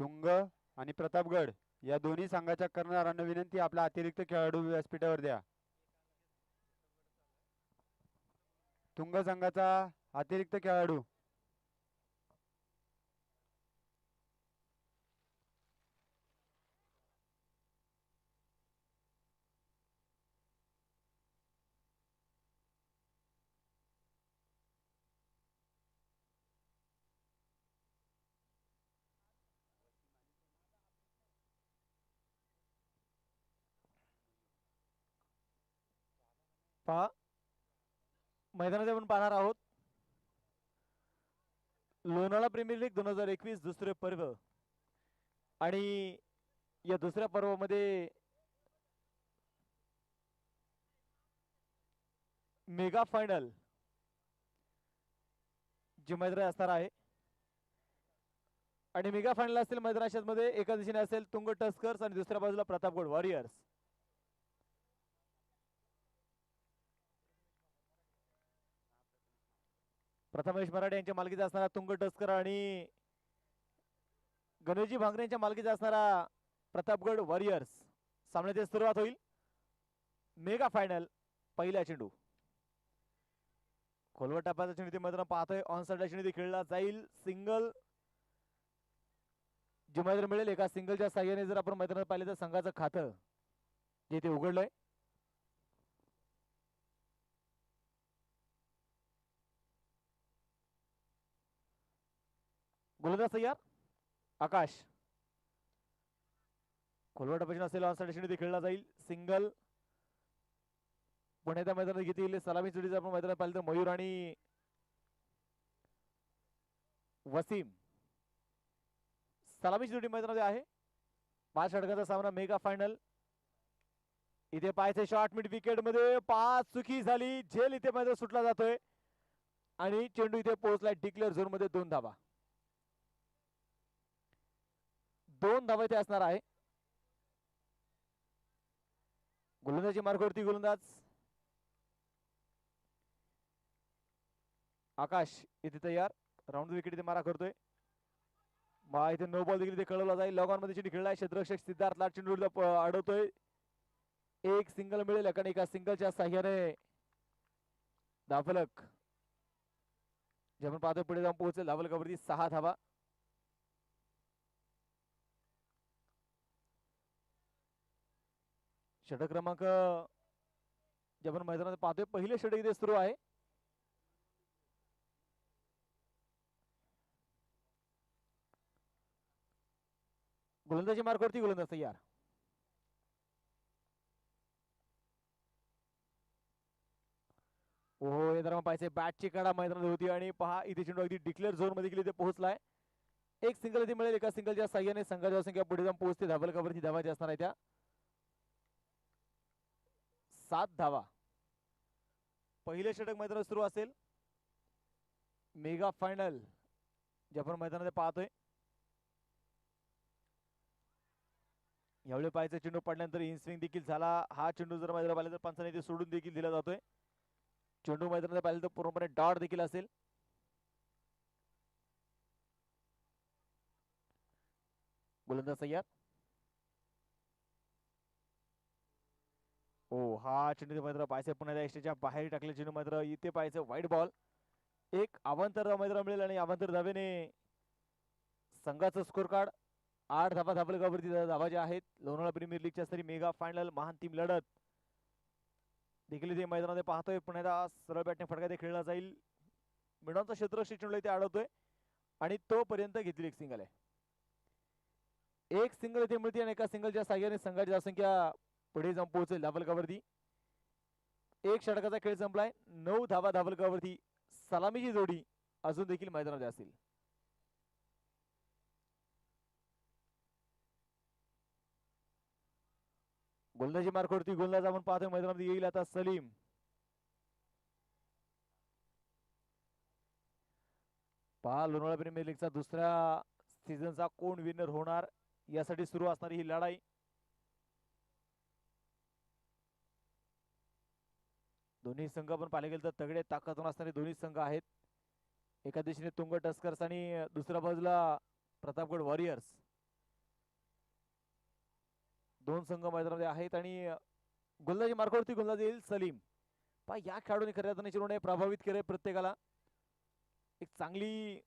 तुंग आणि प्रतापगड या दोन्ही संघाच्या करणाऱ्यांना विनंती, आपला अतिरिक्त खेळाडू व्यासपीठावर द्या. तुंग संघाचा अतिरिक्त खेळाडू. पहा मैदानात आपण पाहणार आहोत लोणावळा प्रीमियर लीग 2021 दुसरे पर्व. आणि या दुसऱ्या पर्वामध्ये मेगा फायनल जे मैदान असणार आहे. आणि मेगा फायनल असतील मैदानामध्ये एका दिशेने असेल तुंग टस्कर्स आणि दुसऱ्या बाजूला प्रतापगड वॉरियर्स. प्रथमेश मराठे यांच्या मालकीचा असणारा तुंग टस्कर आणि गणेशजी भांगरे यांच्या मालकीचा असणारा प्रतापगड वॉरियर्स सामन्याची सुरुवात होईल. मेगा फायनल पहिला चेंडू खोलवर टप्प्याचा चेंडू ते मैदान पाहतोय. ऑन साइडला चेंडू खेळला जाईल. सिंगल जे मैदान मिळेल एका सिंगलच्या साह्याने जर आपण मैदानात पाहिले तर संघाचं खातं जे ते उघडलंय. गोलंदाज तयार आकाश. खोलवर टप्प्याची असेल ऑन साइड चेंडू खेळला जाईल. सिंगल पुण्याच्या मैदानात घेतील सलामी जोडीचा आपण मैदानात पाहिलं तर मयूर आणि वसीम सलामी जोडी मैदानामध्ये आहे. 5 षटकांचा सामना मेगा फायनल. इथे पाहायचे शॉट मिड विकेट मध्ये 5 चुकी झाली. झेल इथे मैदान सुटला जातोय आणि चेंडू इथे पोहोचलाय डिक्लेअर झोन मध्ये. 2 धावा. 2 धावा इथे असणार आहे. गोलंदाजी मार्गावरती गोलंदाज आकाश इथे तयार. राऊंड विकेट इथे मारा करतोय. इथे नो बॉल देखील इथे कळवला जाईल. लॉग ऑन मध्ये चेंडू खेळलाय. क्षेत्ररक्षक सिद्धार्थ लाट चेंडू अडवतोय. एक सिंगल मिळेल कारण एका सिंगलच्या साह्याने धावफलक जे आपण पाहतोय पुढे जाऊन पोहोचेल. धावफलकावरती 6 धावा. षटक क्रमांक जे आपण मैदानात पाहतोय पहिले षटक इथे सुरू आहे. गोलंदाजी मार्गावरती गोलंदाज तयार. हो हे दरम्यान पाहिजे बॅटची कडा मैदानात होती आणि पहा इथे चेंडू अगदी डिक्लेअर झोन मध्ये इथे पोहोचलाय. एक सिंगल इथे मिळेल एका सिंगलच्या साह्याने संघाची संख्या पुढे जाऊन पोहोचते. धावफलकावरती धावाची असणार आहे त्या 7 धावा. पहिले षटक मैदानात सुरू असेल. मेगा फायनल जे आपण मैदानात पाहतोय. यावेळी पाहायचं चेंडू पडल्यानंतर इन स्विंग देखील झाला. हा चेंडू जर मैदानात पाहिला तर पंचाने इथे सोडून देखील दिला जातोय. चेंडू मैदानात पाहिलं तर पूर्णपणे डॉट देखील असेल. गोलंदाज तयार. हो हा चेंडू मैदानात पाहायचं पुन्हा एसटीच्या बाहेर टाकले चेंडू मात्र इथे पाहायचं व्हाईट बॉल. एक अवांतर मैदान मिळेल आणि अवांतर धावेने संघाचं स्कोर कार्ड 8 धावा धावफलकावरती धावा ज्या आहेत. लोणावळा प्रीमियर लीगच्या स्तरी मेगा फायनल महान टीम लढत देखील इथे मैदानामध्ये पाहतोय. पुन्हा सरळ बॅटने फटका ते खेळला जाईल. मिडॉनचा क्षेत्ररक्षक चेंडू इथे अडवतोय आणि तोपर्यंत घेतली एक सिंगल आहे. एक सिंगल इथे मिळते आणि एका सिंगलच्या साह्याने संघाची धावसंख्या पुढे जाऊन पोहोचेल धावफलकावरती. एक षटकाचा खेळ संपलाय. 9 धावा धावफलकावरती. सलामीची जोडी अजून देखील मैदानामध्ये असेल. गोलंदाजी मार्गावरती गोलंदाज आपण पाहतोय मैदानामध्ये येईल आता सलीम. पहा लोणावळा प्रीमियर लीगचा दुसऱ्या सीझनचा कोण विनर होणार यासाठी सुरू असणारी ही लढाई. दोन्ही संघ आपण पाहिले गेले तर तगडे ताकदवान असणारे दोन्ही संघ आहेत. एका दिशेने तुंग टस्कर्स आणि दुसऱ्या बाजूला प्रतापगड वॉरियर्स. दोन संघ मैदानामध्ये आहेत आणि गोलंदाजी मार्गावरती गोलंदाज येईल सलीम. पहा या खेळाडूने खऱ्या अर्थाने चिरवणे प्रभावित केले प्रत्येकाला. एक चांगली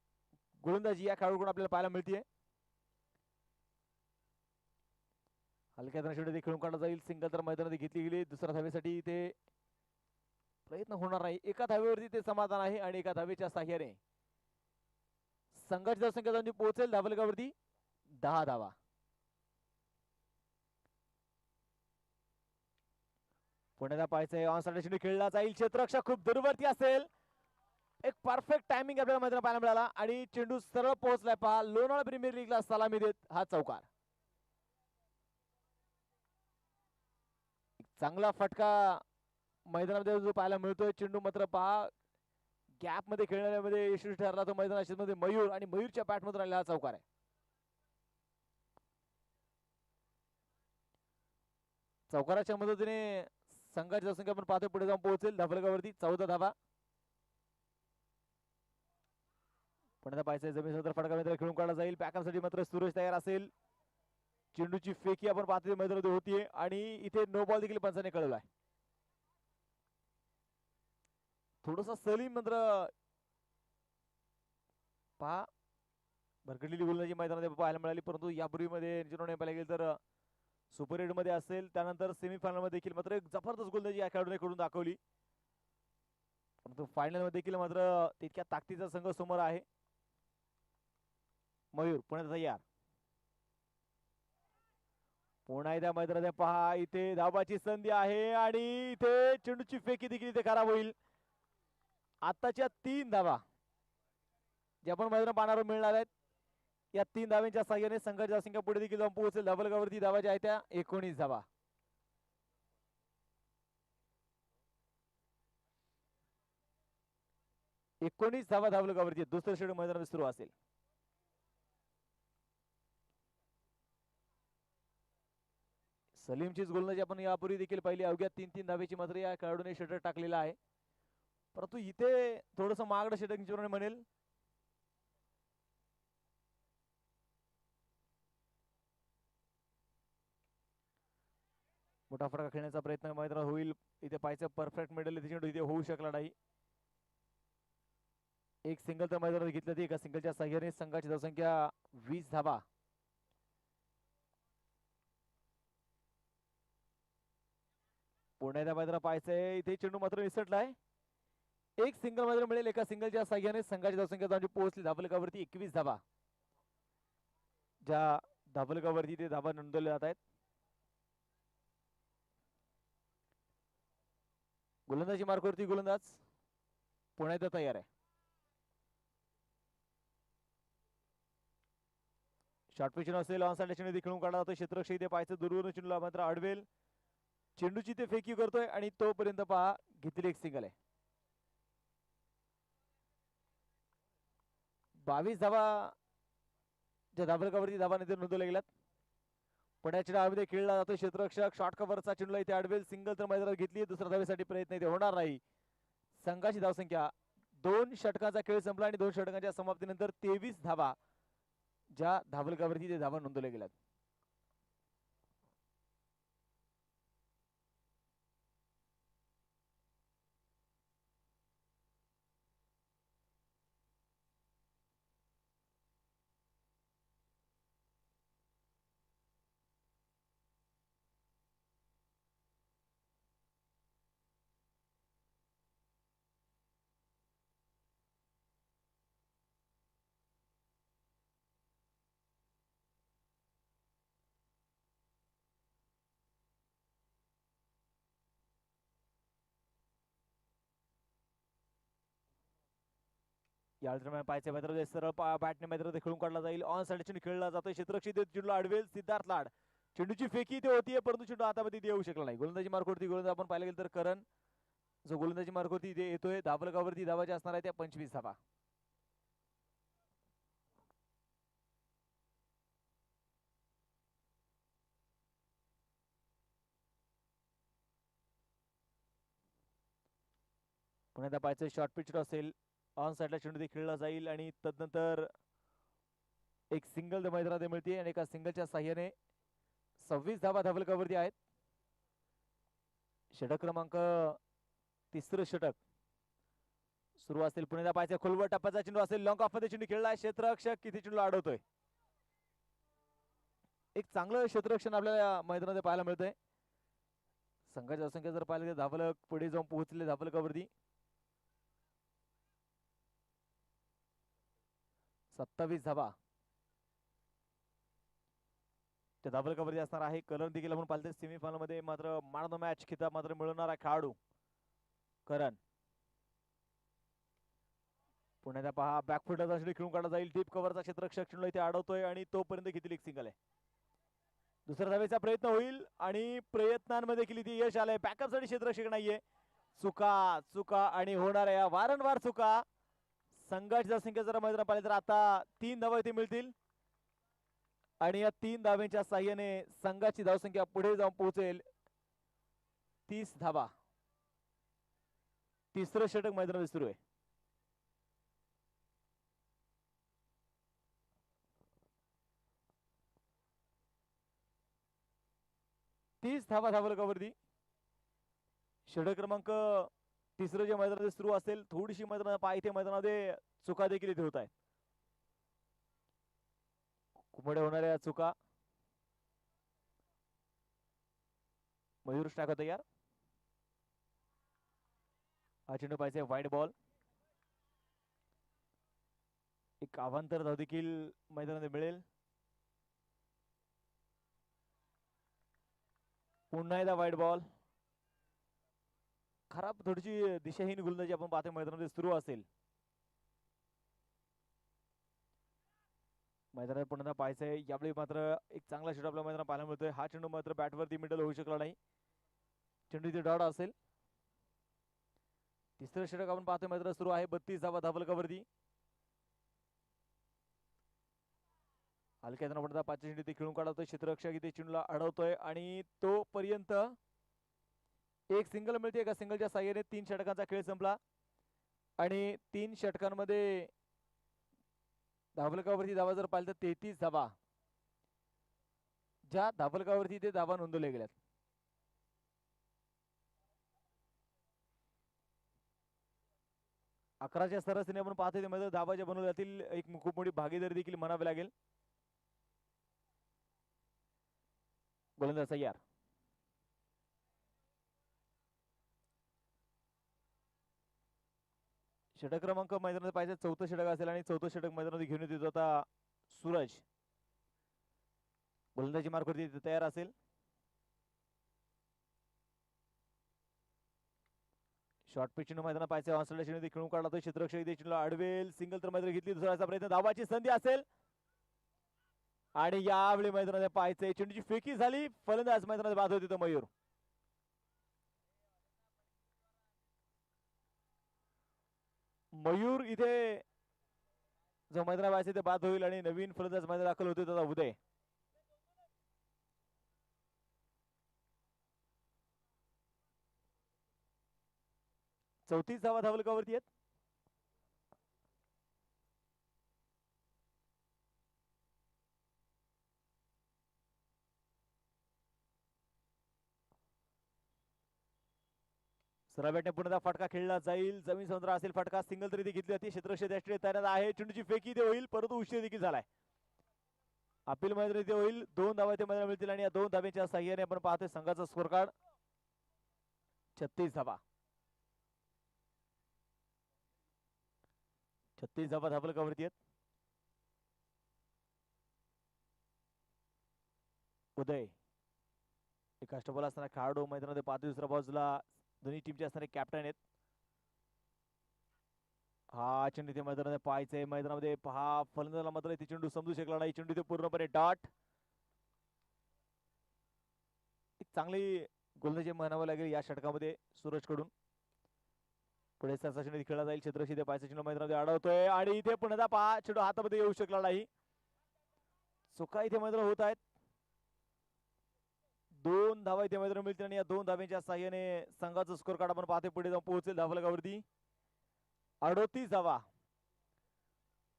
गोलंदाजी या खेळाडूकडून आपल्याला पाहायला मिळते. हलक्या धावेसाठी खेळून काढला जाईल. सिंगल तर मैदानात घेतली गेली. दुसऱ्या धावेसाठी ते प्रयत्न होणार नाही. एका धावेवरती ते समाधान आहे आणि एका धावेच्या साह्याने संघाची धावसंख्या जाऊन पोहोचेल धावलगावरती 10 धावा. पुण्याला पाहायचंय ऑन साइड चेंडू खेळला जाईल. क्षेत्ररक्षक खूप दूरवरती असेल. एक परफेक्ट टायमिंग आपल्याला मैदानात पाहायला मिळाला आणि चेंडू सरळ पोहोचलाय. पहा लोणावळा प्रीमियर लीगला सलामी देत हा चौकार. चांगला फटका मैदानामध्ये जो पाहायला मिळतोय. चेंडू मात्र पहा गॅप मध्ये खेळण्यामध्ये यशस्वी ठरला तो मैदानामध्ये मयूर आणि मयूरच्या बॅट मधून आलेला हा चौकार आहे. चौकाराच्या मदतीने संघाची धावसंख्या आपण पाहतोय पुढे जाऊन पोहोचेल धाबलगावरती 14 धावा. पुण्याला पाहायचंय जमीन सदर फटका मित्र खेळून काढला जाईल. बॅकअपसाठी मात्र सुरेश तयार असेल. चेंडूची फेकी आपण पाहतोय मैदानामध्ये होतीये आणि इथे नो बॉल देखील पंचाने कळवलाय. थोडस सलीम मात्र पहा भरकटलेली गोलंदाजी मैदानामध्ये पाहायला मिळाली. परंतु यापूर्वी मध्ये पाहायला गेलं तर सुपर 8 मध्ये असेल त्यानंतर सेमीफायनल मध्ये देखील मात्र एक जबरदस्त गोलंदाजी या खेळाडूने कडून दाखवली. परंतु फायनल मध्ये देखील मात्र तितक्या ताकदीचा संघ समोर आहे. मयूर पुण्यात तयार. पुन्हा एकदा मैदानात पहा इथे धावाची संधी आहे आणि इथे चेंडूची फेकी देखील इथे खराब होईल. आताच्या 3 धावा जे आपण मैदानात पाहणार मिळणार आहेत. या 3 धावांच्या साह्याने संघाची धावसंख्या पुढे देखील जाऊन पोहोचेल. धाबलगावरती धावा ज्या आहेत त्या 19 धावा. धाबलगावरती दुसरं षटक मैदानात सुरू असेल. सलीमचीच गोलंदाजी आपण यापूर्वी देखील पाहिली. अवघ्या 3-3 धावेची मात्र या खेळाडूने षटक टाकलेला आहे. परंतु इथे थोडस महागडं षटक म्हणेल. मोठा फटका खेळण्याचा प्रयत्न मैदानात होईल. इथे पाहायचं परफेक्ट मिडल इथे होऊ शकला नाही. एक सिंगल तर मैदानात घेतलं ते एका सिंगलच्या साह्याने संघाची धावसंख्या 20 धावा. पुण्याच्या मैदानात पाहायचंय इथे चेंडू मात्र निसटलाय. एक सिंगल मैदान मिळेल. एका सिंगलच्या साह्याने संघाची धावसंख्या जाऊन पोहोचली धाबलगावरती 21 धावा. ज्या धाबलगावरती ते धावा नोंदवल्या जात आहेत. गोलंदाजी मार्गावरती गोलंदाज पुण्यात तयार आहे. शॉर्ट पिच असेल. ऑन साइड चेंडू खेळून काढला जातो. क्षेत्ररक्षक इथे पाहायचं दूरवरून चेंडूला मात्र अडवेल. चेंडूची ते फेकी करतोय आणि तोपर्यंत पहा घेतली एक सिंगल आहे. 22 धावा ज्या धाबलगावरती धावा नोंदवल्या गेल्यात. पुण्याच्या डावामध्ये खेळला जातो. क्षेत्ररक्षक शॉर्ट कव्हरचा चेंडूला इथे अडवेल. सिंगल तर मैदानात घेतली. दुसऱ्या धावेसाठी प्रयत्न इथे होणार नाही. संघाची धावसंख्या 2 षटकांचा खेळ संपला आणि 2 षटकांच्या समाप्तीनंतर 23 धावा ज्या धाबलगावरती ते धावा नोंदवल्या गेल्यात. या दरम्यान पाहायचे मैदानात सरळ बॅटने मैदानात खेळून काढला जाईल. ऑन साइड चेंडू खेळला जातोय. क्षेत्ररक्षक चेंडूला अडवेल. सिद्धार्थ लाड चेंडूची फेकी इथे होतीये परंतु चेंडू हातामध्ये येऊ शकला नाही. गोलंदाजी मार्गावरती गोलंदाज आपण पाहायला गेलं तर करण जो गोलंदाजी मार्गावरती इथे येतोय. धाबलगावरती धावाच्या असणार आहे त्या 25 धावा. पुण्यात पाहायचं शॉर्ट पिच असेल. ऑन साइडला चेंडू खेळला जाईल आणि तदनंतर एक सिंगल मैदानात मिळते आणि एका सिंगलच्या साह्याने 26 धावा धावलकावरती आहेत. षटक क्रमांक तिसरं षटक सुरू असेल. पुण्याला पाहायचे खोलवर टप्प्याचा चेंडू असेल. लॉंग ऑफ मध्ये चेंडू खेळलाय. क्षेत्ररक्षक किती चेंडूला अडवतोय. एक चांगलं क्षेत्ररक्षण आपल्याला मैदानामध्ये पाहायला मिळतंय. संघाची असंख्य जर पाहिलं तर धावलक पुढे जाऊन पोहोचले धावलकावरती. 27 धावा त्या धावलकावरती असणार आहे. करण देखील आपण पाहिलं सेमीफायनल मध्ये मात्र मॅन ऑफ द मॅच खिताब मात्र मिळवणारा खेळाडू करण. पुण्याला पहा बॅकफुटचा खेळून काढला जाईल. डीप कव्हरचा क्षेत्ररक्षक चेंडू इथे अडवतोय आणि तोपर्यंत किती एक सिंगल आहे. दुसऱ्या धावेचा प्रयत्न होईल आणि प्रयत्नांमध्ये देखील इथे यश आलंय. बॅकअप साठी क्षेत्ररक्षक नाहीये. चुका चुका आणि होणाऱ्या वारंवार चुका. संघाची जर संख्या जर मैदानात पाहिली तर आता 3 धावा इथे मिळतील आणि या 3 धाव्यांच्या साह्याने संघाची धावसंख्या पुढे जाऊन पोहोचेल 30 धावा. तिसरं षटक मैदानात सुरू आहे. धावा धावलकावरती षटक क्रमांक तिसरं जे मैदानामध्ये सुरू असेल. थोडीशी मैदानात पाहिजे मैदानामध्ये चुका देखील इथे होत आहेत. कुमडे होणाऱ्या चुका. मयूर स्ट्राईक होता यार. हा चेंडू पाहिजे वाईड बॉल. एक अवांतर धाव देखील मैदानामध्ये मिळेल. पुन्हा एकदा वाईड बॉल. खराब थोडीशी दिशाहीन गोलंदाजी आपण पाहतो मैदानामध्ये सुरू असेल. मैदानात पुन्हा पाहायचंय. यावेळी मात्र एक चांगला षटक आपल्या मैदानात पाहायला मिळतोय. हा चेंडू मात्र बॅटवरती मिडल होऊ शकला नाही. चेंडू इथे डॉट असेल. तिसरं षटक आपण पाहतोय मैदानात सुरू आहे. 32 धावा धावलकावरती. हलक्यात पडता 5 चेंडू इथे खेळून काढतोय. क्षेत्ररक्षक इथे चेंडूला अडवतोय आणि तो पर्यंत एक सिंगल मिळते. एका सिंगलच्या साह्याने 3 षटकांचा खेळ संपला आणि 3 षटकांमध्ये धावलकावरती धावा जर पाहिलं तर 33 धावा ज्या धावलकावरती ते धावा नोंदवल्या गेल्यात. अकराच्या सरासरीने आपण पाहतोय मध्ये धावाच्या बनवल्या जातील. एक खूप मोठी भागीदारी देखील म्हणावी लागेल. गोलंदाज तयार. षटक क्रमांक मैदानात पाहिजे 4थं षटक असेल आणि 4थं षटक मैदानात घेऊन येतो आता सूरज. गोलंदाजी मार्कवरती तयार असेल. शॉर्ट पिच मैदानात पाहिजे. ऑनसाइड चेंडू खेळून काढला तो. क्षेत्ररक्षक चेंडूला अडवेल. सिंगल तर मैदानात घेतली. दुसऱ्याचा प्रयत्न. धावाची संधी असेल आणि यावेळी मैदानात पाहायचंय चेंडूची फेकी झाली. फलंदाज मैदानात बाद होती तो मयूर. मयूर इथे जो मैदानात पाहायचे ते बाद होईल आणि नवीन फलंदाज मैदानात दाखल होते त्याचा उदय. चौतीस धावा धावलकावरती आहेत. सराबेटने पुन्हा फटका खेळला जाईल. जमीन समुद्र असेल. फटका सिंगल तरी घेतली जाते. क्षेत्ररक्षक तयार आहे. चेंडूची फेकी ते होईल परंतु उशीर देखील झालाय. अपील मैदान इथे होईल. 2 धावा ते मैदान मिळतील आणि या 2 धाव्यांच्या साह्याने आपण पाहतोय संघाचा स्कोर कार्ड 36 धावा. 36 धावा धावलकावरती आहेत. उदय एक अष्टबॉल असताना खेळाडू मैदानामध्ये पाहतोय. दुसऱ्या बाजूला दोन्ही टीमचे असणारे कॅप्टन आहेत. हा चेंडू इथे मैदानामध्ये पाहायचंय. मैदानामध्ये पहा फलंदाजाला मात्र इथे चेंडू समजू शकला नाही. चेंडू इथे पूर्णपणे डॉट. एक चांगली गोलंदाजी म्हणावं लागेल या षटकामध्ये सूरज कडून. पुढे सरसा चेंडू खेळला जाईल. क्षेत्ररक्षक पाहायचा चेंडू मैदानामध्ये अडवतोय आणि इथे पुन्हा पहा चेंडू हातामध्ये येऊ शकला नाही. चुका इथे मैदानात होत आहेत. 2 धावा इथे मैदानात मिळतील आणि या 2 धाव्यांच्या साह्याने संघाचं स्कोर कार्ड आपण पाहतोय पुढे जाऊन पोहोचेल धावलकावरती 38 धावा.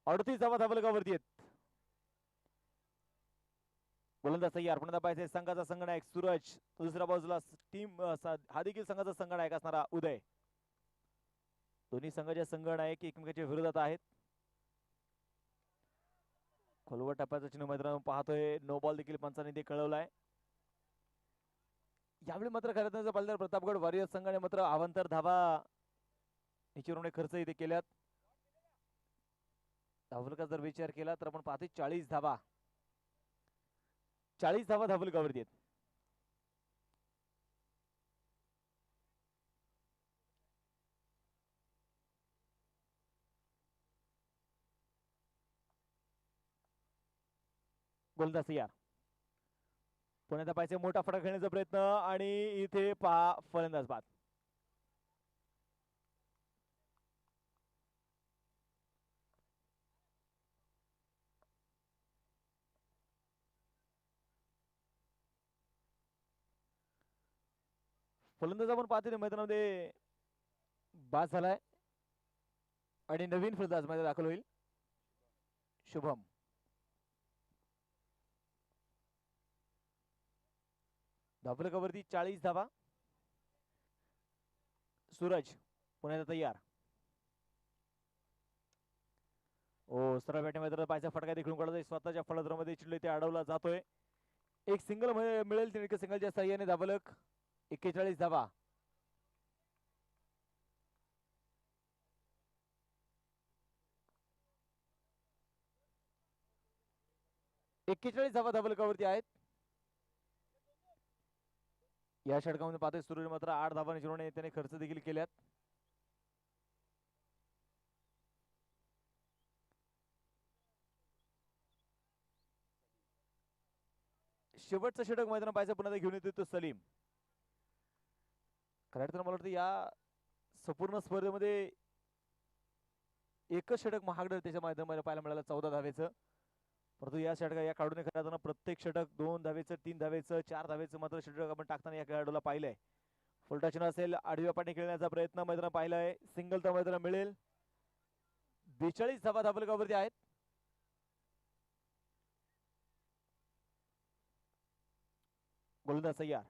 38 धावा धावलकावरती आहेत. गोलंदाज तयार. पुन्हा पाहिजे संघाचा संगणक सूरज. दुसऱ्या बाजूला टीम हा देखील संघाचा संगणक असणारा उदय. दोन्ही संघाचे संगणक एकमेकांच्या विरोधात आहेत. खोलवर टप्प्याचं चिन्ह मैदान पाहतोय. नो बॉल देखील पंचांनी ते कळवलाय. यावेळी मात्र खरं पाहिलं तर प्रतापगड वॉरियर्स संघाने मात्र अवांतर धावा निश्चितपणे खर्च इथे केल्यात. धावलका जर विचार केला तर आपण पाहतोय 40 धावा. 40 धावा धावलकावरती आहेत. गोलंदाज तयार. पुण्याचा पाहिजे मोठा फटका खेळण्याचा प्रयत्न आणि इथे पहा फलंदाज बाद. फलंदाज आपण पाहतोय मैदानामध्ये बाद झालाय आणि नवीन फलंदाज मैदानात दाखल होईल. शुभम. धावलकावरती 40 धावा. सूरज पुण्याचा तयार. ओ सरळ बॅटिंग मध्ये पायचा फटका देखील काढतोय. स्वतःच्या फलंदाजामध्ये चिडले ते अडवला जातोय. एक सिंगल मिळेल. सिंगलच्या साह्याने धावलक 41 धावा. धावा धावलकावरती आहेत. या षटकामध्ये पाहतोय सूरज मात्र 8 धावा निश्चितपणे त्याने खर्च देखील केल्यात. शेवटचं षटक मैदान पाहायचं पुन्हा घेऊन येतो तो सलीम. खरं तर मला वाटतं या संपूर्ण स्पर्धेमध्ये एकच षटक महागडं त्याच्या मैदानामध्ये पाहायला मिळालं 14 धावेचं. परंतु या षटका या खेळाडूने खेळताना प्रत्येक षटक 2 धावेचं 3 धावेचं 4 धावेचं मात्र षटक आपण टाकताना या खेळाडूला पाहिलंय. फुलटा चिन्ह असेल. आडव्या पाठी खेळण्याचा प्रयत्न मैदानात पाहिलाय. सिंगल तर मैदानात मिळेल. 42 धावा धावलकावरती आहेत. गोलंदाज तयार.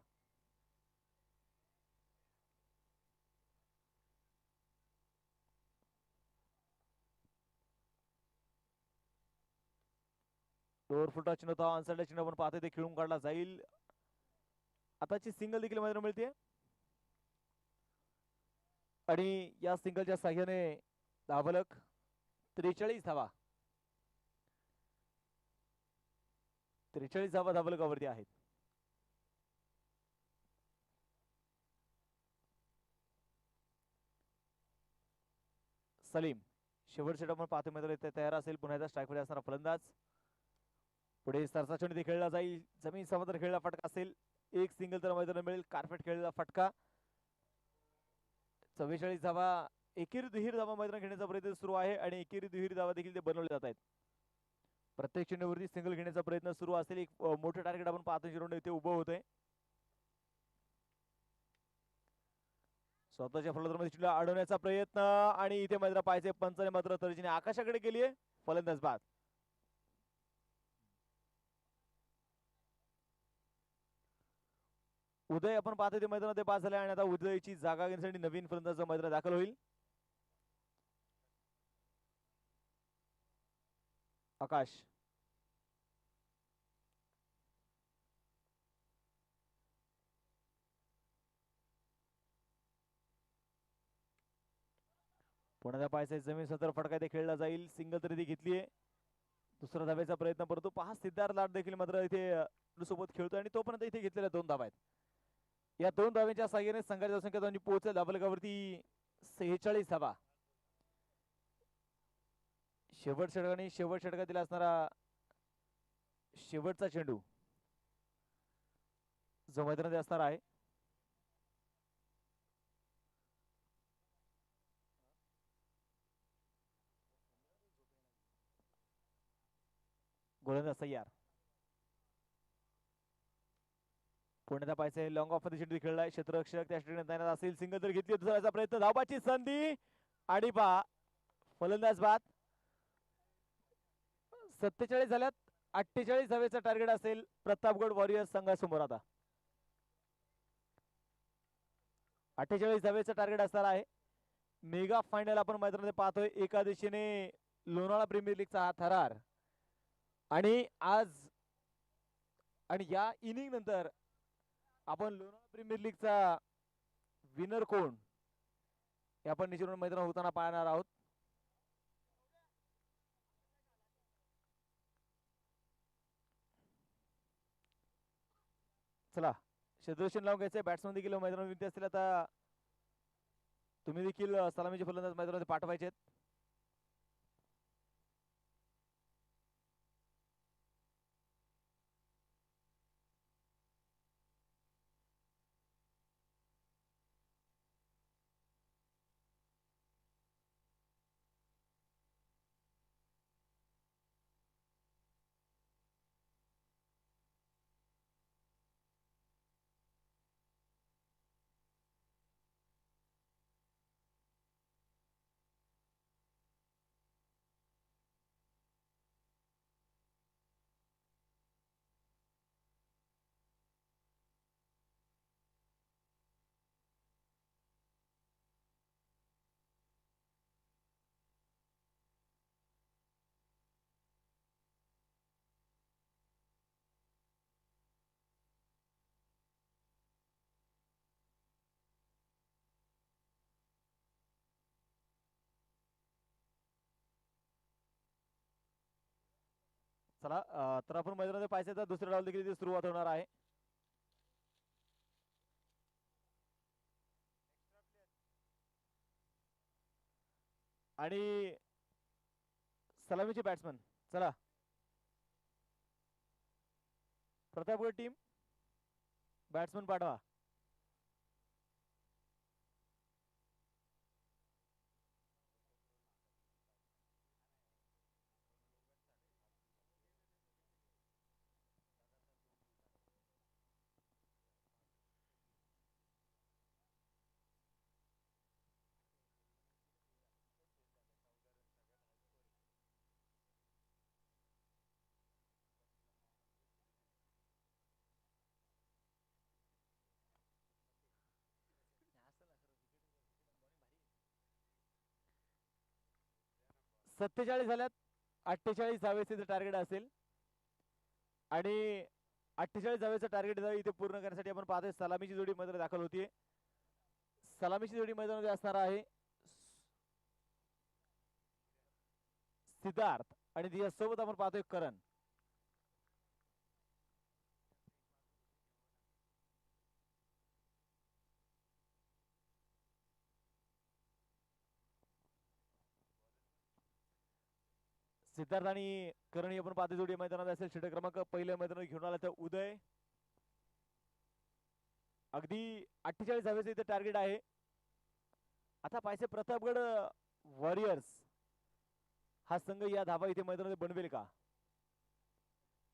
डोर फुटा चिन्ह होता. ऑनसाइड चिन्ह पण पाहतोय ते खेळून काढला जाईल. आताची सिंगल देखील मैदानात मिळते आणि या सिंगलच्या साह्याने धावलक 43 धावा. 43 धावा धावलकावरती आहेत. सलीम शेवटचे आपण पाहतो मैदानात तयार असेल. पुन्हा एकदा स्ट्राईक मध्ये असणारा फलंदाज. पुढे सरसा चेंडू खेळला जाईल. जमीन समुद्र खेळला फटका असेल. एक सिंगल तर मैदानात मिळेल. कार्पेट खेळलेला फटका. 44 धावा. एकेरी दुहेरी धावा मैदान घेण्याचा प्रयत्न सुरू आहे आणि एकेरी दुहेरी धावा देखील ते बनवले जात आहेत. प्रत्येक चेंडूवरती सिंगल घेण्याचा प्रयत्न सुरू असेल. एक मोठे टार्गेट आपण पाहतो चिरवणे इथे उभं होतंय. स्वतःच्या फलंदाजामध्ये चिंडा अडवण्याचा प्रयत्न आणि इथे मात्र पाहायचे पंचाने मात्र तर्जीने आकाशाकडे केली आहे. फलंदाज बाद. उदय आपण पाहतो ते मैदानात बाद झाले आणि आता उदयची जागा घेण्यासाठी नवीन फलंदाज मैदानात दाखल होईल. आकाश. पुण्याच्या पायसे जमीन सतर फटका इथे खेळला जाईल. सिंगल तरी घेतलीये. दुसरा धाब्याचा प्रयत्न करतो. पहा सिद्धार्थ लाड देखील मात्र इथे सोबत खेळतोय आणि तोपर्यंत इथे घेतलेल्या 2 धावा आहेत. या 2 धाव्यांच्या साह्याने संघाची संख्या पोहोचेल धावलकावरती 46 धावा. शेवट षटकाने शेवट षटकातील असणारा शेवटचा चेंडू जो मैदानात असणार आहे. गोलंदाज तयार. पुण्याचा पायसे लॉंग ऑफ मध्ये चेंडू खेळलाय. क्षेत्ररक्षक त्या स्टेडियम तैनात असेल. सिंगल तर घेतली. दुसऱ्याचा प्रयत्न. धावाची संधी आणि पहा फलंदाज बाद. 47 झाल्यात 48 धावेचं टार्गेट असेल प्रतापगड वॉरियर्स संघासमोर. आता 48 धावेचं टार्गेट असणार आहे. मेगा फायनल आपण मैदानामध्ये पाहतोय. एका दिशेने लोणावळा प्रीमियर लीगचा हा थरार आणि आज आणि या इनिंग नंतर आपण लोणावळा प्रीमियर लीगचा विनर कोण हे आपण निश्चित मैदानात होताना पाहणार आहोत. चला क्षेत्ररक्षण लावून घ्यायचंय. बॅट्समन देखील मैदानात विनंती असतील. आता तुम्ही देखील सलामीचे फलंदाज मैदानामध्ये पाठवायचे. चला तर आपण मैदानामध्ये पाहायचं तर दुसऱ्या डाव देखील सुरुवात होणार आहे. आणि सलामीचे बॅट्समन. चला प्रतापगड टीम बॅट्समन पाठवा. सत्तेचाळीस झाल्यात. 48 धावेचे टार्गेट असेल आणि 48 धावेचं टार्गेट इथे पूर्ण करण्यासाठी आपण पाहतोय सलामीची जोडी मैदानात दाखल होतीये. सलामीची जोडी मैदानामध्ये असणार आहे सिद्धार्थ आणि त्याच्यासोबत आपण पाहतोय करण. सिद्धार्थ आणि करण आपण पाहतोय जोडी मैदानात असेल. षटक क्रमांक पहिल्या मैदानात घेऊन आला तर उदय. अगदी 48 धावेचं इथे टार्गेट आहे. आता पाहिजे प्रतापगड वॉरियर्स हा संघ या धावा इथे मैदानामध्ये बनवेल का.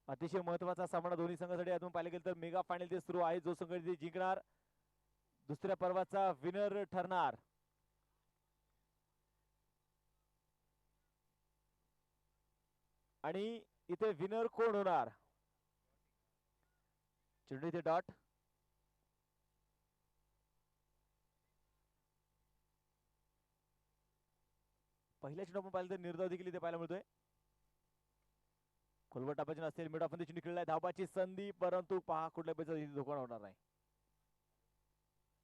अतिशय महत्वाचा सामना दोन्ही संघासाठी अजून पाहिलं गेलं तर मेगा फायनल ते सुरू आहे. जो संघ इथे जिंकणार दुसऱ्या पर्वाचा विनर ठरणार. आणि इथे विनर कोण होणार. चेंडू इथे डॉट. पहिल्या चेंडू आपण पाहिलं तर निर्धाव देखील इथे पाहायला मिळतोय. खोलवर टापायचे नसतील. मिड आपण चेंडू खेळलाय. धावाची संधी परंतु पहा कुठल्या पैसा धोका होणार नाही.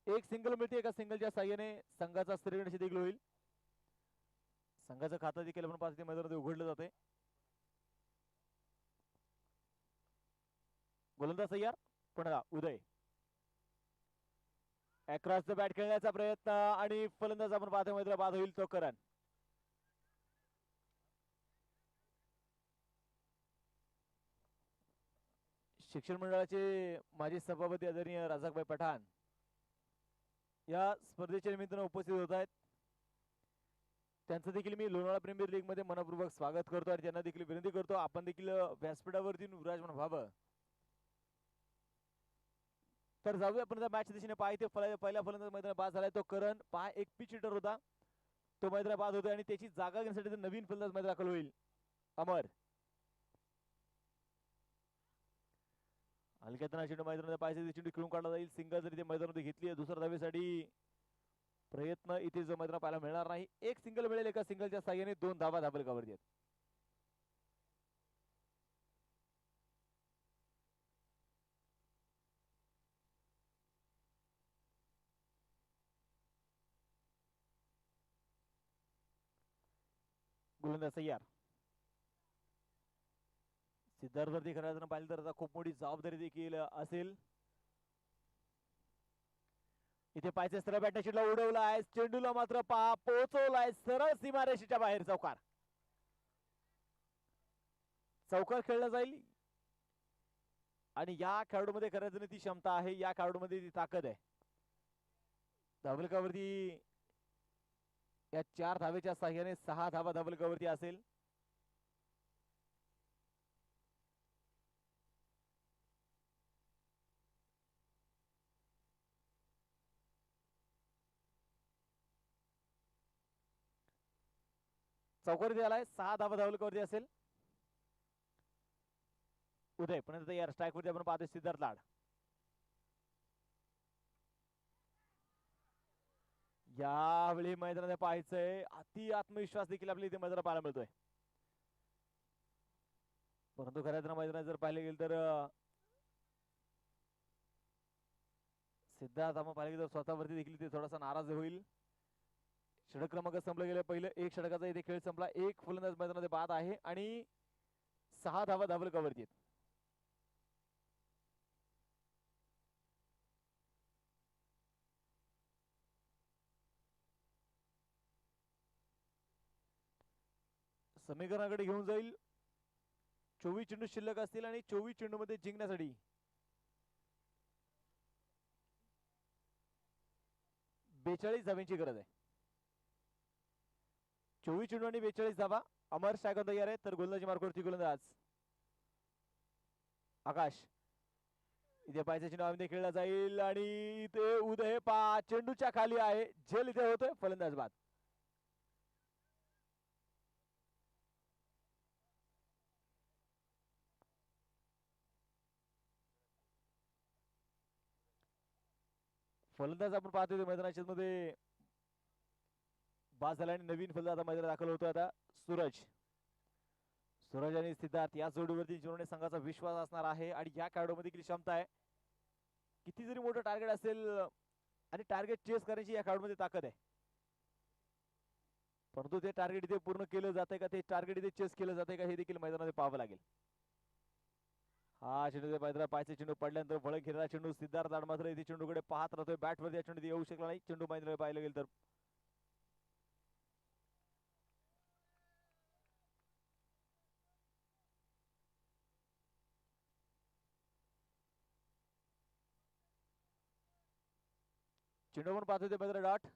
एक सिंगल मिळते. एका सिंगलच्या साह्याने संघाचा स्त्रीगणशी देखील होईल. संघाचं खातं देखील आपण पाहतो मैदानामध्ये उघडलं जाते. गोलंदाज तयार. पुन्हा उदय अक्रॉस द बॅट खेळण्याचा प्रयत्न आणि फलंदाज आपण पाहतो मैदानात बाद होईल तो करण. शिक्षण मंडळाचे माजी सभापती आदरणीय राजाकभाई पठाण या स्पर्धेच्या निमित्तानं उपस्थित होत आहेत. त्यांचं देखील मी लोणावळा प्रीमियर लीग मध्ये मनपूर्वक स्वागत करतो आणि त्यांना देखील विनंती करतो आपण देखील व्यासपीठावरती विराजमान व्हावं. तर जाऊया आपण मॅच दिशेने. पाहिजे पहिला फलंदाज मैदानात बाद झालाय तो करण. पहा एक पिच हिटर होता तो मैदानात बाद होतोय आणि त्याची जागा घेण्यासाठी नवीन फलंदाज मैदानात दाखल होईल अमर. हलक्यात चेंडू मैदानामध्ये पाहिजे चेंडू खेळून काढला जाईल. सिंगल जर इथे मैदानामध्ये घेतली आहे दुसऱ्या धावेसाठी प्रयत्न इथे जो मैदान पाहायला मिळणार नाही. एक सिंगल मिळेल. एका सिंगलच्या साह्याने 2 धावा धाबलकावरती आहेत. गोलंदाज तयार. सिद्धार्थ वरती खऱ्या अर्थानं पाहिलं तर आता खूप मोठी जबाबदारी देखील असेल. इथे पायचे सरळ बॅटने चेंडूला उडवला आहे. चेंडूला मात्र पोहोचवलाय सरळ सीमारेषेच्या बाहेर. चौकार. चौकार खेळला जाईल आणि या खेळाडूमध्ये खऱ्या अर्थाने ती क्षमता आहे. या खेळाडूमध्ये ती ताकद आहे. धावलकावरती या 4 धावेच्या साह्याने 6 धावा धावलकावरती असेल. चौकारी आलाय. 6 धावा धावलकावरती असेल. उदय पण तयार. स्ट्राईक वरती आपण पाहतोय सिद्धार्थ लाड. यावेळी मैदानात पाहायचंय अति आत्मविश्वास देखील आपल्या इथे मैदानात पाहायला मिळतोय. परंतु खऱ्या अर्थानं मैदानात जर पाहिलं गेलं तर सिद्धार्थ आपण पाहिलं गेलं तर स्वतःवरती देखील ते थोडासा नाराज होईल. षटक क्रमांक संपलं गेलं. पहिलं 1 षटकाचा इथे खेळ संपला. 1 फलंदाज मैदानामध्ये बाद आहे आणि 6 धावा धावलकावरती आहेत. समीकरणाकडे घेऊन जाईल. 24 चेंडू शिल्लक असतील आणि 24 चेंडू मध्ये जिंकण्यासाठी 42 धाव्यांची गरज आहे. 24 चेंडू आणि 42 धावा. अमर स्ट्रायकर तयार आहे. तर गोलंदाजी मार्गावरती गोलंदाज आकाश. इथे पायचा चेंडू आम्ही खेळला जाईल आणि इथे उदय चेंडूच्या खाली आहे. झेल इथे होतोय. फलंदाज बाद. फलंदाज आपण पाहतोय मैदानाच्या मध्ये बाद झाला आणि नवीन फलंदाज मैदानात दाखल होतो. आता सूरज आणि सिद्धार्थ या जोडीवरती जिंकवणे संघाचा विश्वास असणार आहे आणि या खेळाडूमध्ये किती क्षमता आहे. किती जरी मोठं टार्गेट असेल आणि टार्गेट चेस करण्याची या खेळाडूमध्ये ताकद आहे. परंतु ते टार्गेट इथे पूर्ण केलं जाते का, ते टार्गेट इथे चेस केलं जाते का, हे देखील मैदानामध्ये पाहावं लागेल. हा चेंडू मैदानात पायचे चेंडू पडल्यानंतर फळक घेतला चेंडू. सिद्धार्थ लाड मात्र इथे चेंडूकडे पाहत राहतोय. बॅट वरती चेंडू येऊ शकला नाही. चेंडू मैदानात पाहिलं गेलं तर चेंडू पण पाहतोय मैदानात डॉट.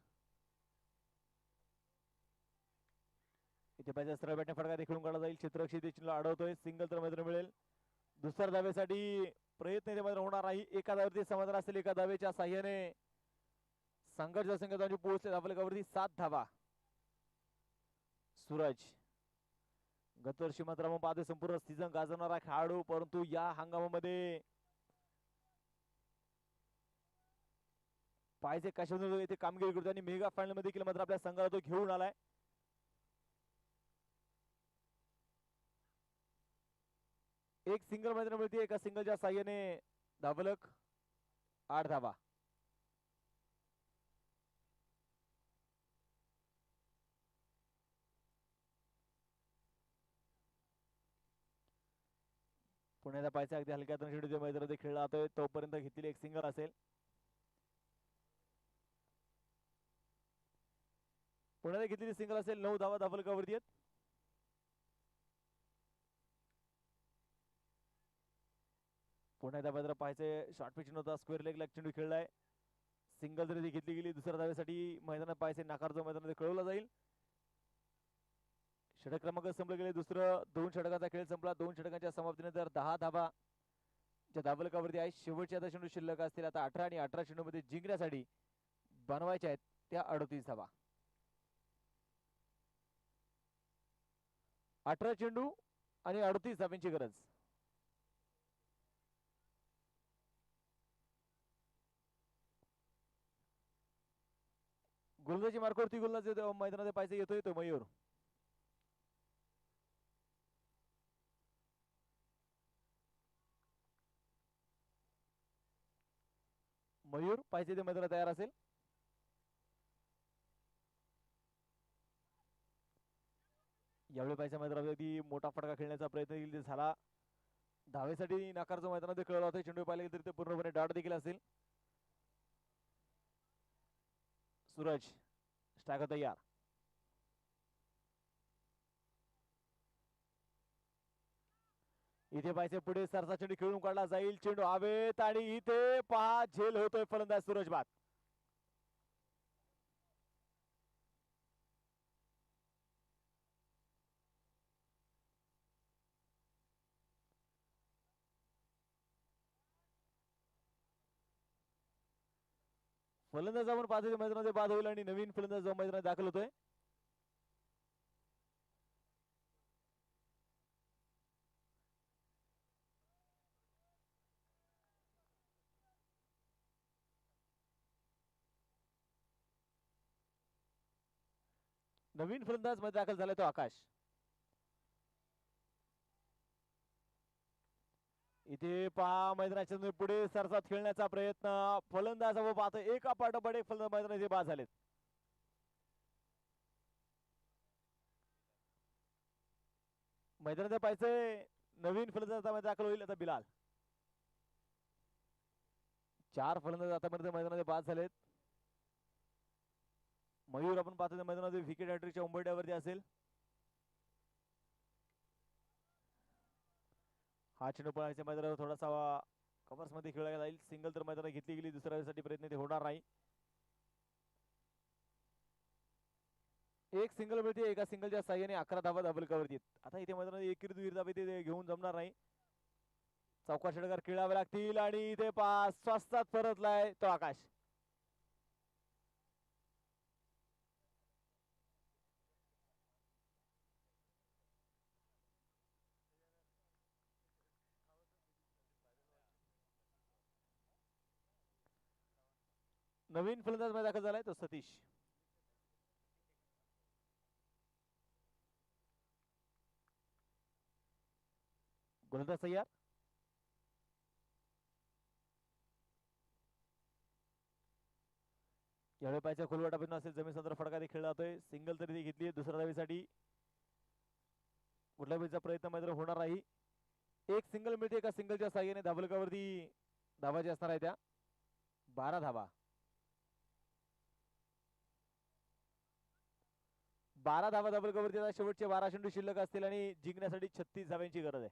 इथे पाहिजे सरळ बॅटने फटका देखील काढला जाईल. चित्रक्षी चेंडूला अडवतोय. सिंगल तर मैदान मिळेल. दुसऱ्या धावेसाठी प्रयत्न इथे मैदान होणार नाही. एका धावेवरती समाधान असेल. एका धावेच्या साह्याने संघर्ष संघाची पोहोचले धावलकावरती 7 धावा. सूरज गतवर्षी मात्र आपण पाहतोय संपूर्ण सीझन गाजवणारा खेळाडू, परंतु या हंगामामध्ये पाहिजे कशातून इथे कामगिरी करतो आणि मेगा फायनल मध्ये देखील मात्र आपल्या संघाला तो घेऊन आलाय. एक सिंगल मैदान मिळते. एका सिंगलच्या साह्याने धावलक 8 धावा. पुण्याचा पायचा अगदी हलक्या चेंडू मैदानामध्ये खेळला जातोय. तोपर्यंत घेतलेली एक सिंगल असेल. पुण्याला घेतलेली सिंगल असेल. 9 धावा धावलकावरती आहेत. पुण्याच्या मैदानात पाहायचे शॉर्ट पिच नव्हता. स्क्वेअर लेग ला चेंडू खेळलाय. सिंगल जरी घेतली गेली दुसऱ्या धावेसाठी मैदानात पाहायचे नाकार जो मैदानामध्ये खेळवला जाईल. षटक क्रमांक संपले गेले. दुसरं 2 षटकाचा खेळ संपला. 2 षटकांच्या समाप्तीनंतर 10 धावा धावलकावरती आहे. शेवटचे आता चेंडू शिल्लक असतील. आता 18 आणि 18 चेंडू मध्ये जिंकण्यासाठी बनवायच्या आहेत त्या 38 धावा. 18 चेंडू आणि 38 धाव्यांची गरज. गोलंदाजी मार्गावरती गोलंदाज मैदानात पाहायचा येतोय तो मयूर. मयूर पाहिजे ते मैदानात तयार असेल. यावेळी पाहिजे मैदानावरती मोठा फटका खेळण्याचा प्रयत्न झाला. धावेसाठी नाकारचं मैदानात कळलं होतं. चेंडू पाहिले तरी ते पूर्णपणे डाट देखील असेल. सूरज स्ट्रायकर तयार. इथे पाहिजे पुढे सरसा चेंडू खेळून काढला जाईल. चेंडू हवेत आणि इथे पहा झेल होतोय फलंदाज सूरज बाद. फलंदाज आपण पाहतोय मैदानामध्ये बाद होईल आणि नवीन फलंदाज मैदानात दाखल होतोय. नवीन फलंदाज मध्ये दाखल झालाय तो आकाश. इथे पहा मैदानाच्या पुढे सरसात खेळण्याचा प्रयत्न. फलंदाज पाहतो एका पाठोपाठ एक फलंदाज मैदानात बाद झालेत. मैदानात पाहिजे नवीन फलंदाज दाखल होईल आता बिलाल. 4 फलंदाज आतापर्यंत मैदानात बाद झालेत. मयूर आपण पाहतो मैदानामध्ये विकेट हॅट्रिकच्या उंबरठ्यावरती असेल. हा चेंडू पळायच्या मैदानावर थोडासा कव्हर्स मध्ये खेळला जाईल. सिंगल तर मैदानात घेतली गेली. दुसऱ्यासाठी प्रयत्न ते होणार नाही. एक सिंगल मिळते. एका सिंगलच्या साह्याने 11 धावा धाबलकावरती. आता इथे मैदानात एक विरुद्ध धाबे ते घेऊन जमणार नाही. चौका षटकार खेळावे लागतील आणि इथे पहा स्वस्तात परतलाय तो आकाश. नवीन फलंदाज मध्ये दाखल झालाय तो सतीश. गोलंदाज तयार. यावेळी पाहिजे खोलवाटापर्यंत असेल. जमीन संदर्भ फटका खेळला जातोय. सिंगल तरी घेतली. दुसऱ्या धावेसाठी कुठल्या वेळीचा प्रयत्न मात्र होणार नाही. एक सिंगल मिळते. एका सिंगलच्या साह्याने धाबलकावरती धावा ज्या असणार आहे त्या 12 धावा. 12 धावा धाबलकावरती शेवटचे 12 चेंडू शिल्लक असतील आणि जिंकण्यासाठी 36 धाव्यांची गरज आहे.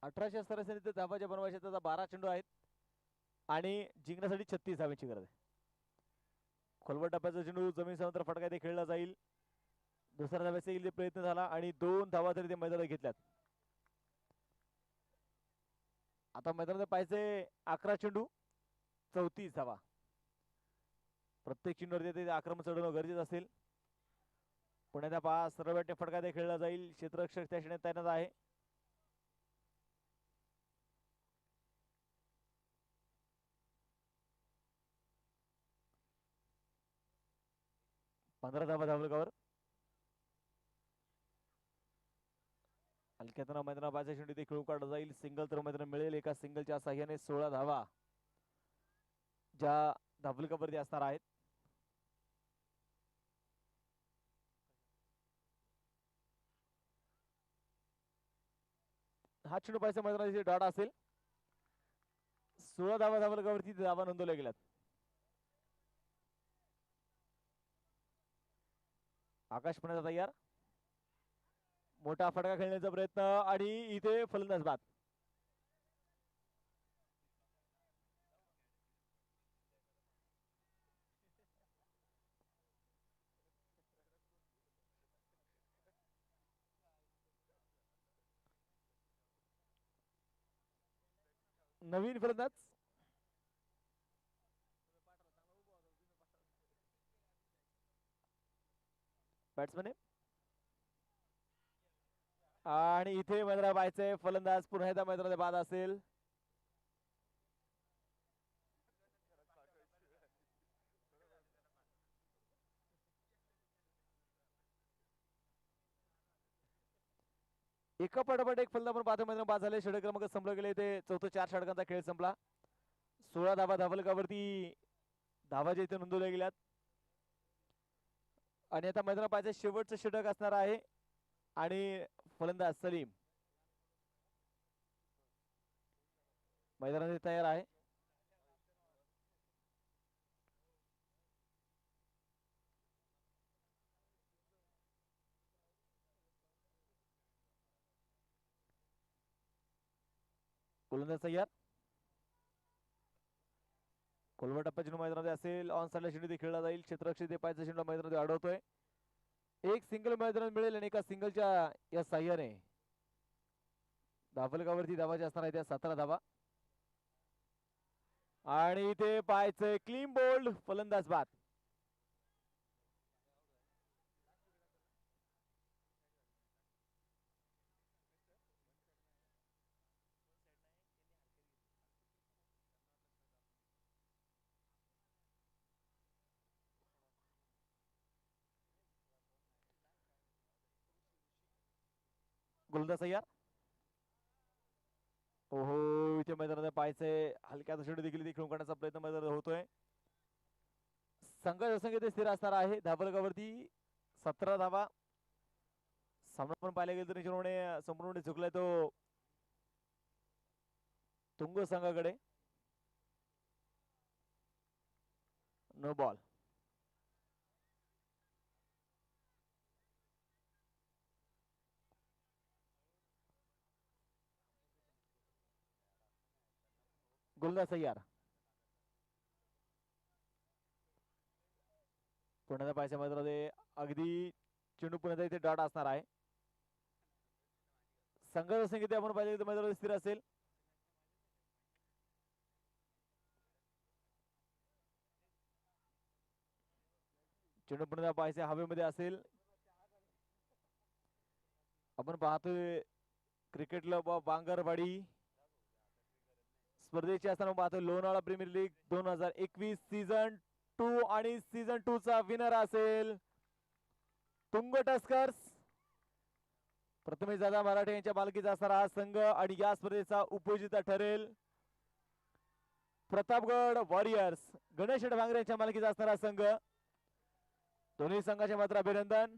अठराशे सरासरी धाबाच्या बनवायच्या त्याचा 12 चेंडू आहेत आणि जिंकण्यासाठी 36 धाव्यांची गरज आहे. खोलवर टप्प्याचा चेंडू जमीन समांतर फटका इथे खेळला जाईल. दुसऱ्या धाव्याचा प्रयत्न झाला आणि 2 धावा तरी ते मैदानात घेतल्यात. आता मैदानात पाहिजे 11 चेंडू 34 धावा. प्रत्येक चेंडूवर आक्रमण चढवणं गरजेचं असेल. पुण्याचा पहा सरळ बॅटने फटका इथे खेळला जाईल. क्षेत्ररक्षक त्या क्षणी तैनात आहे. पंधरा धावा धावलकावर. हलक्यातना मैदाना बाजूच्या चेंडू ते खेळून काढला जाईल. सिंगल तर मैदान मिळेल. एका सिंगलच्या साह्याने 16 धावा ज्या धावलकावरती असणार आहेत. हा चेंडू पाहिजे मैदानाची डाटा असेल. 16 धावा धावलकावरती धावा नोंदवल्या गेल्यात. आकाश पुण्याचा तयार. मोठा फटका खेळण्याचा प्रयत्न आणि इथे फलंदाज बाद. नवीन फलंदाज बॅट्समन आहे आणि इथे मैदानात पाहायचंय फलंदाज पुन्हा एकदा मैदानामध्ये बाद असेल. एका पाठोपाठ एक फलंदाज आपण पाहतो मैदानात बाद झाले. षटक क्रमांक संपला गेले. ते चौथं 4 षटकांचा खेळ संपला. 16 धावा धावलकावरती धावा जे इथे नोंदवल्या गेल्यात आणि आता मैदानात पाहायचं शेवटचं षटक असणार आहे आणि फलंदाज सलीम मैदानात तयार आहे. गोलंदाज तयार. कोलवा टप्पा चेंडू मैदानामध्ये असेल. ऑन साइडला चेंडू खेळला जाईल. क्षेत्ररक्षक ते पायचा चेंडू मैदानामध्ये अडवतोय. एक सिंगल मैदानात मिळेल आणि एका सिंगलच्या या साह्याने धावलकावरती धावा ज्या असणार आहे त्या 17 धावा आणि इथे पाहायचंय क्लीन बोल्ड फलंदाज बाद. गोलंदाज तयार. ओहो इथे मैदानात पाहायचंय हलक्याचा चेंडू देखील खेळून काढण्याचा प्रयत्न मैदानात होतोय. संघाची संख्या स्थिर असणार आहे. धावलकावरती 17 धावा. सामना पण पाहायला गेलं तर चेंडूने संपूर्ण झुकलाय तो तुंग संघाकडे. No ball. गोलंदाज तयार. पुण्याच्या पायच्या मैदानामध्ये अगदी चेंडू पुण्याचा इथे डॉट असणार आहे. संघाची संख्या आपण पाहिजे तर मैदानामध्ये स्थिर असेल. चेंडू पुण्याचा पायच्या हवेमध्ये असेल. आपण पाहतोय क्रिकेट क्लब ऑफ बांगरवाडी स्पर्धेची असताना पाहतो लोणावळा प्रीमियर लीग 2021 सीझन 2 आणि सीझन 2 चा विनर असेल तुंग टस्कर्स. प्रथमेश दादा मराठे यांच्या मालकीचा असणारा हा संघ आणि या स्पर्धेचा उपविजेता ठरेल प्रतापगड वॉरियर्स. गणेश भांगरे यांच्या मालकीचा असणारा संघ. दोन्ही संघाचे मात्र अभिनंदन.